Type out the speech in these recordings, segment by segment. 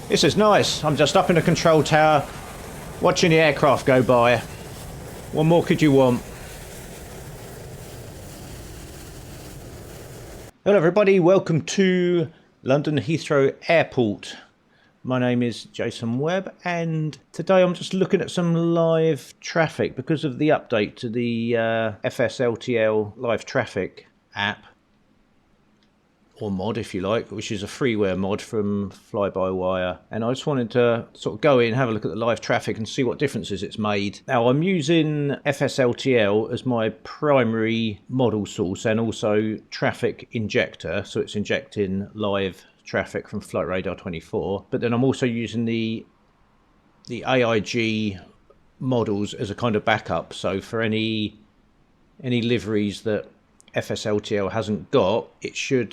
This is nice. I'm just up in the control tower, watching the aircraft go by. What more could you want? Hello everybody, welcome to London Heathrow Airport. My name is Jason Webb, and today I'm just looking at some live traffic because of the update to the FSLTL live traffic app, or mod if you like, which is a freeware mod from FlyByWire. And I just wanted to sort of go in, have a look at the live traffic and see what differences it's made. Now I'm using FSLTL as my primary model source and also traffic injector, so it's injecting live traffic from Flight Radar 24, but then I'm also using the AIG models as a kind of backup. So for any liveries that FSLTL hasn't got, it should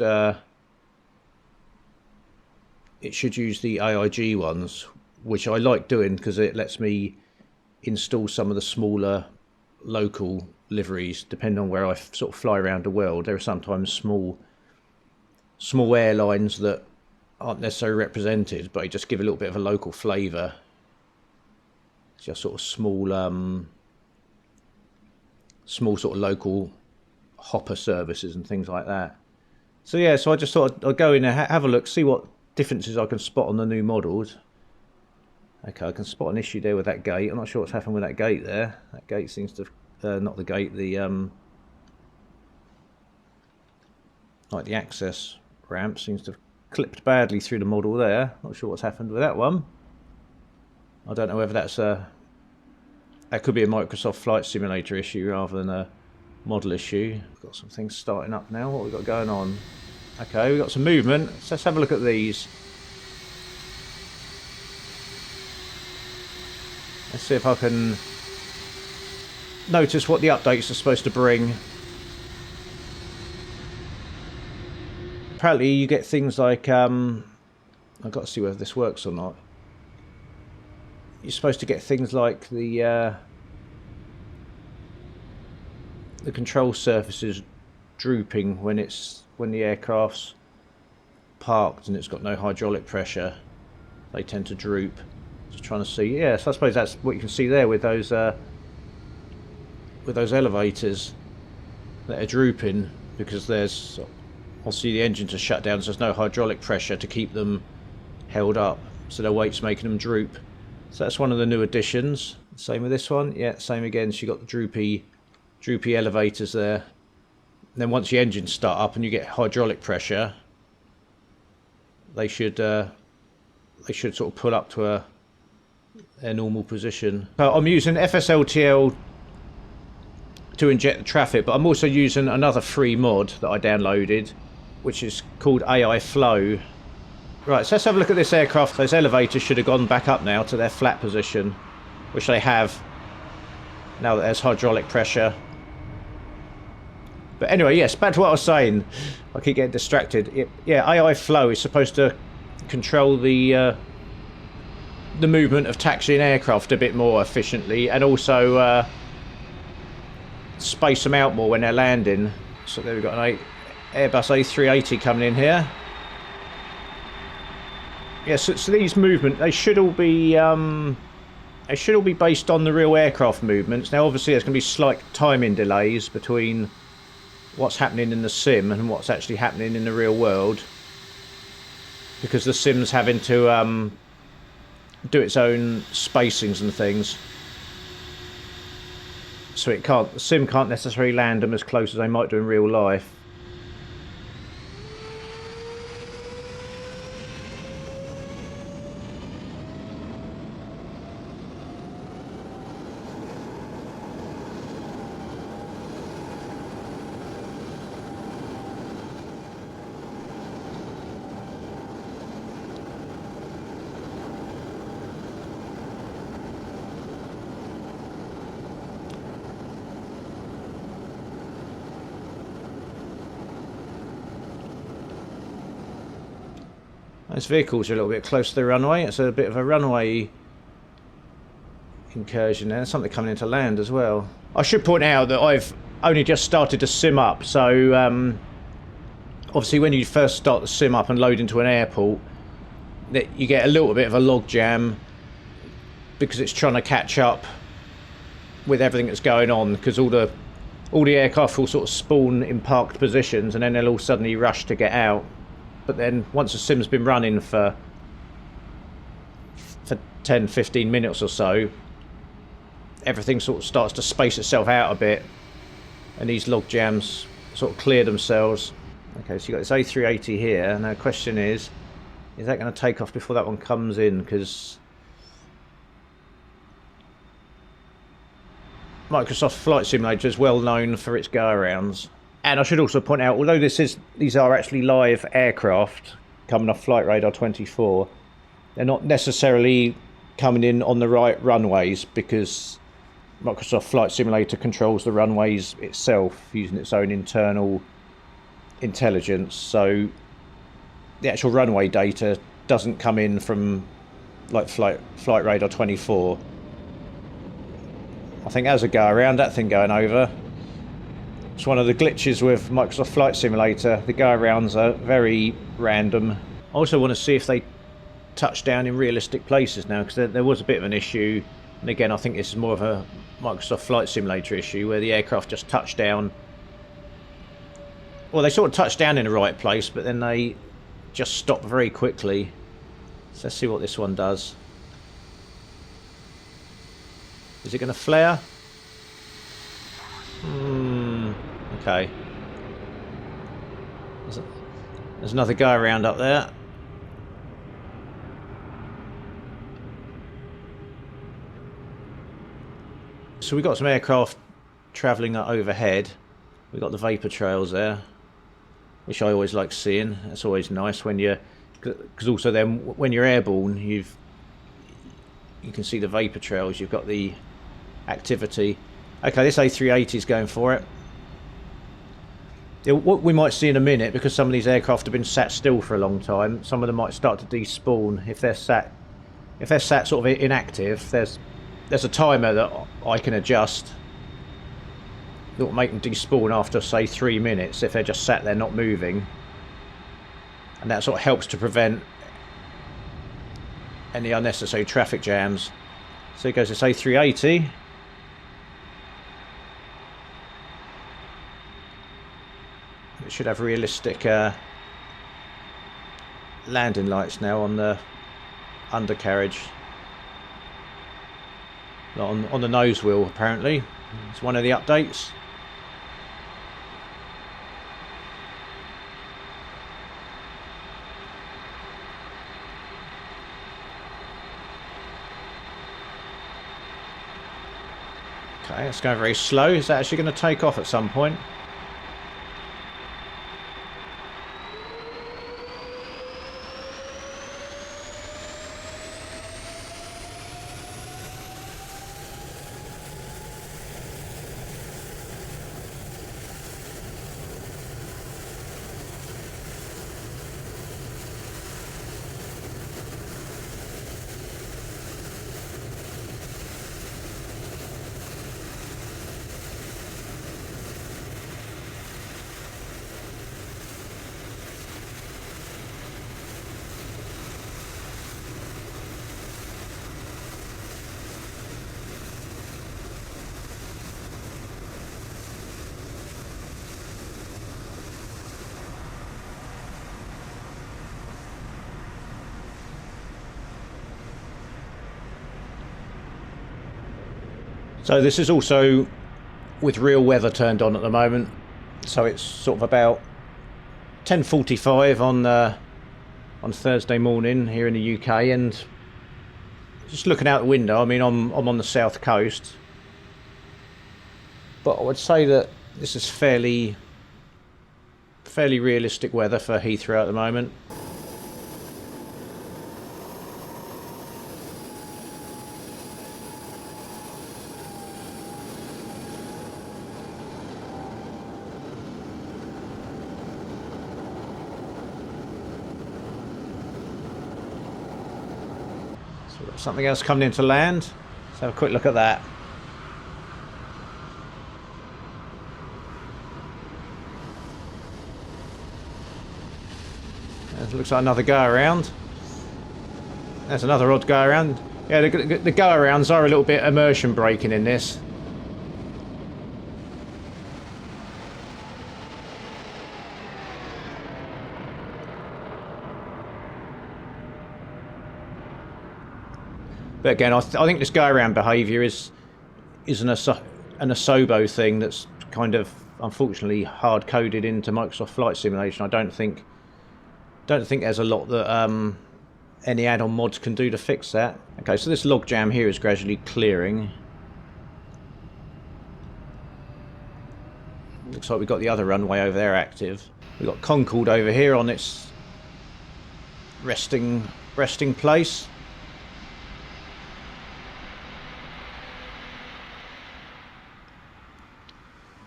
use the AIG ones, which I like doing because it lets me install some of the smaller local liveries depending on where I sort of fly around the world. There are sometimes small airlines that aren't necessarily represented, but they just give a little bit of a local flavour. Just sort of small sort of local hopper services and things like that. So yeah, so I just thought I'd go in and have a look, see what differences I can spot on the new models. Okay, I can spot an issue there with that gate. I'm not sure what's happened with that gate there. That gate seems to, not the gate, the like the access ramp seems to have clipped badly through the model there. Not sure what's happened with that one. I don't know whether that's that could be a Microsoft Flight Simulator issue rather than a model issue. We've got some things starting up now. What have we got going on? Okay, we've got some movement. So let's have a look at these. Let's see if I can notice what the updates are supposed to bring. Apparently you get things like I've got to see whether this works or not. You're supposed to get things like the control surfaces drooping when the aircraft's parked and it's got no hydraulic pressure. They tend to droop. Just trying to see. Yeah, so I suppose that's what you can see there with those elevators that are drooping, because there's obviously the engines are shut down, so there's no hydraulic pressure to keep them held up, so their weight's making them droop. So that's one of the new additions. Same with this one. Yeah, same again. So you got the droopy elevators there. And then once the engines start up and you get hydraulic pressure, they should sort of pull up to their normal position. So I'm using FSLTL to inject the traffic, but I'm also using another free mod that I downloaded, which is called AI Flow. Right, so let's have a look at this aircraft. Those elevators should have gone back up now to their flat position, which they have now that there's hydraulic pressure. But anyway, yes, back to what I was saying. I keep getting distracted. Yeah, AI Flow is supposed to control the movement of taxiing aircraft a bit more efficiently, and also space them out more when they're landing. So there we've got an Airbus A380 coming in here. Yes, yeah, so these movements, they should all be based on the real aircraft movements. Now obviously there's going to be slight timing delays between what's happening in the sim and what's actually happening in the real world, because the sim's having to do its own spacings and things, so the sim can't necessarily land them as close as they might do in real life. Those vehicles are a little bit close to the runway. It's a bit of a runway incursion there. There's something coming into land as well. I should point out that I've only just started to sim up, so obviously when you first start the sim up and load into an airport, that you get a little bit of a log jam because it's trying to catch up with everything that's going on, because all the aircraft will sort of spawn in parked positions and then they'll all suddenly rush to get out. But then once the sim's been running for 10-15 minutes or so, everything sort of starts to space itself out a bit and these log jams sort of clear themselves. Okay, so you've got this A380 here. Now the question is that going to take off before that one comes in? Because Microsoft Flight Simulator is well known for its go-arounds. And I should also point out, although these are actually live aircraft coming off Flight Radar 24, they're not necessarily coming in on the right runways, because Microsoft Flight Simulator controls the runways itself using its own internal intelligence. So the actual runway data doesn't come in from like Flight Radar 24. I think as a go around, that thing going over, it's one of the glitches with Microsoft Flight Simulator. The go arounds are very random. I also want to see if they touch down in realistic places now, because there was a bit of an issue, and again I think this is more of a Microsoft Flight Simulator issue, where the aircraft just touched down. Well, they sort of touched down in the right place, but then they just stop very quickly. So let's see what this one does. Is it going to flare? Okay. There's another go around up there. So we've got some aircraft travelling overhead. We've got the vapour trails there, which I always like seeing. That's always nice when you're, because also then when you're airborne, you can see the vapour trails. You've got the activity. Okay, this A380 is going for it. What we might see in a minute, because some of these aircraft have been sat still for a long time, some of them might start to despawn if they're sat sort of inactive. There's a timer that I can adjust that will make them despawn after, say, 3 minutes if they're just sat there not moving, and that sort of helps to prevent any unnecessary traffic jams. So it goes to A380. It should have realistic landing lights now on the undercarriage. On the nose wheel, apparently. It's one of the updates. Okay, it's going very slow. Is that actually going to take off at some point? So this is also with real weather turned on at the moment. So it's sort of about 10:45 on Thursday morning here in the UK, and just looking out the window, I mean I'm on the south coast, but I would say that this is fairly realistic weather for Heathrow at the moment. Something else coming into land. Let's have a quick look at that. It looks like another go around. There's another odd go around. Yeah, the go arounds are a little bit immersion breaking in this. But again, I think this go around behaviour is an Asobo thing that's kind of unfortunately hard coded into Microsoft Flight Simulation. I don't think there's a lot that any add-on mods can do to fix that. Okay, so this log jam here is gradually clearing. Looks like we've got the other runway over there active. We've got Concord over here on its resting place.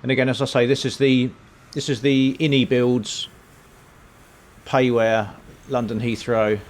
And again, as I say, this is the Inibuilds payware London Heathrow.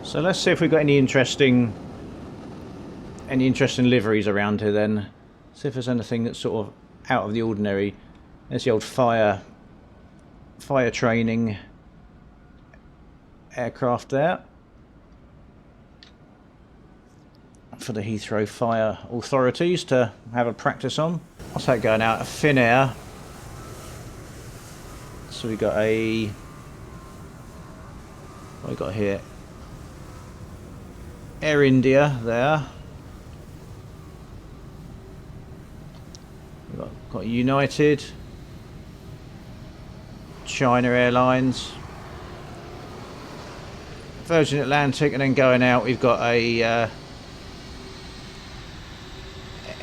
So let's see if we've got any interesting liveries around here then. See if there's anything that's sort of out of the ordinary. There's the old fire training aircraft there for the Heathrow fire authorities to have a practice on. What's that going out of thin air? So we got what we got here? Air India there. We've got United, China Airlines, Virgin Atlantic, and then going out we've got a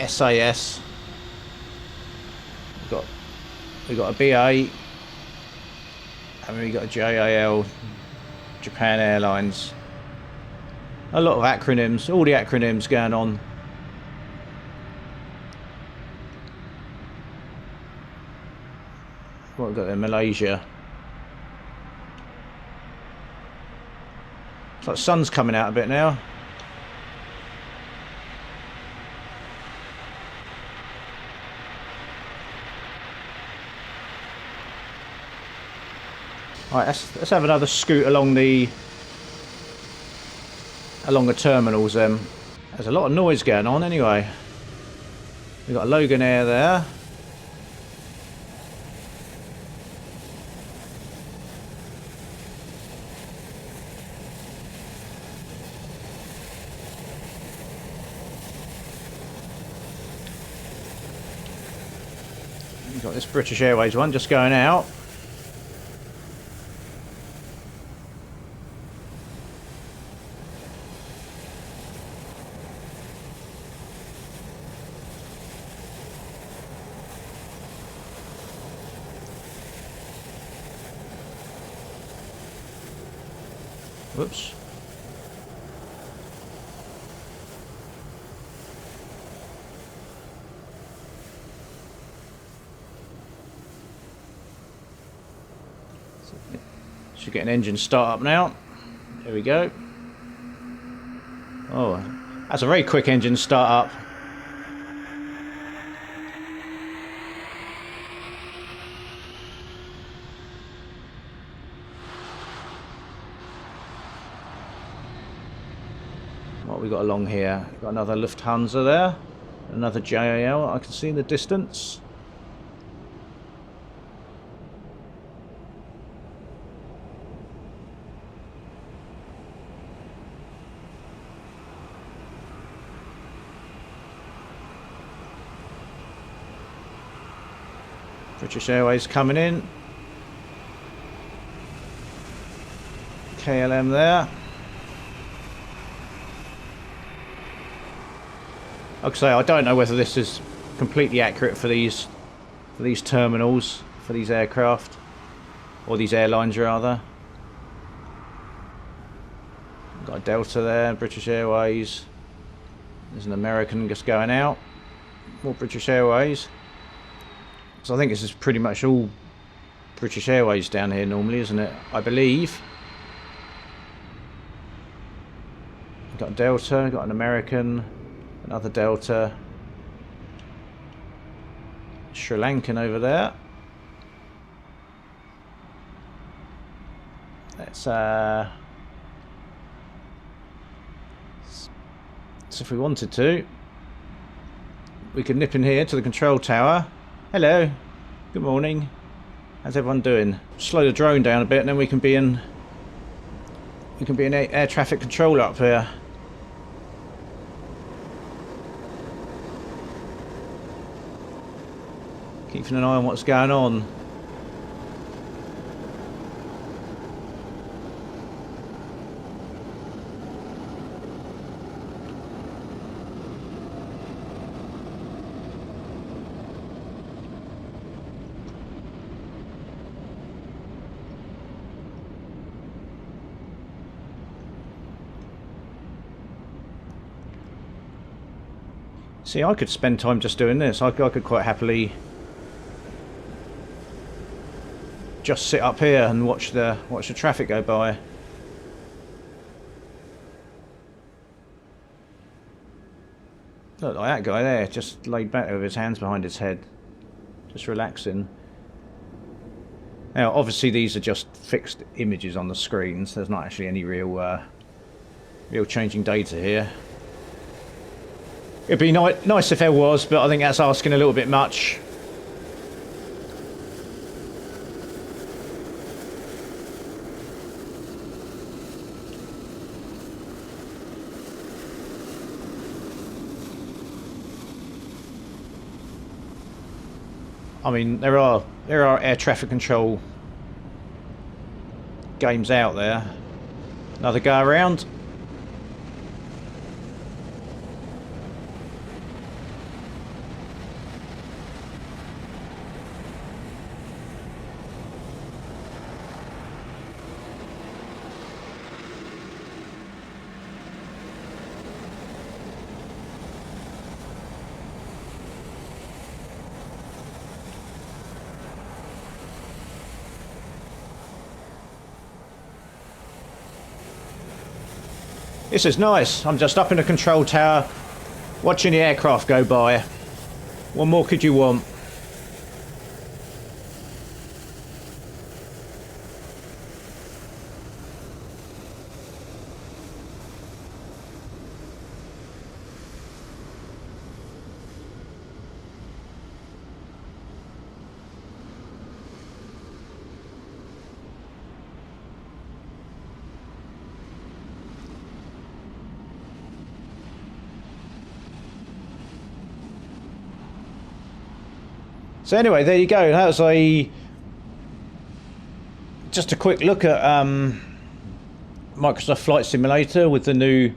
SAS. We've got a BA, and we've got a JAL, Japan Airlines. A lot of acronyms, all the acronyms going on. What we've got there, Malaysia. It's like the sun's coming out a bit now. Alright, let's have another scoot along the terminals. There's a lot of noise going on anyway. We've got a Logan Air there. We've got this British Airways one just going out. Whoops. Should get an engine start up now. There we go. Oh, that's a very quick engine start up. What we got along here? Got another Lufthansa there, another JAL I can see in the distance. British Airways coming in. KLM there. Like I say, I don't know whether this is completely accurate for these terminals, for these aircraft, or these airlines rather. Got a Delta there, British Airways. There's an American just going out. More British Airways. So I think this is pretty much all British Airways down here normally, isn't it? I believe. We've got a Delta, we've got an American, another Delta. Sri Lankan over there. Let's so if we wanted to, we could nip in here to the control tower. Hello, good morning. How's everyone doing? Slow the drone down a bit, and then we can be in air traffic control up here. Keeping an eye on what's going on. See, I could spend time just doing this. I could quite happily just sit up here and watch the traffic go by. Look like that guy there, just laid back with his hands behind his head, just relaxing. Now, obviously, these are just fixed images on the screens. There's not actually any real changing data here. It'd be nice if there was, but I think that's asking a little bit much. I mean, there are air traffic control games out there. Another go around. This is nice. I'm just up in the control tower, watching the aircraft go by. What more could you want? So anyway, there you go. That was just a quick look at Microsoft Flight Simulator with the new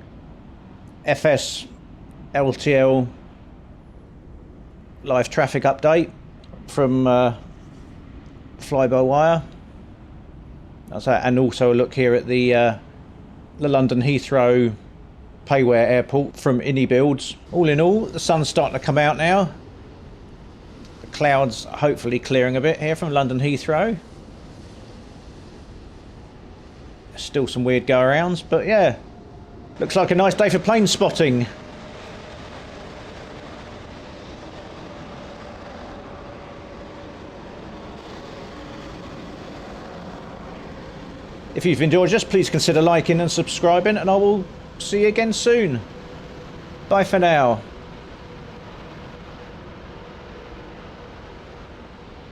FSLTL live traffic update from FlyByWire. That's that, and also a look here at the London Heathrow payware airport from Inibuilds. All in all, the sun's starting to come out now. Clouds hopefully clearing a bit here from London Heathrow. Still some weird go-arounds, but yeah, looks like a nice day for plane spotting. If you've enjoyed this, please consider liking and subscribing, and I will see you again soon. Bye for now.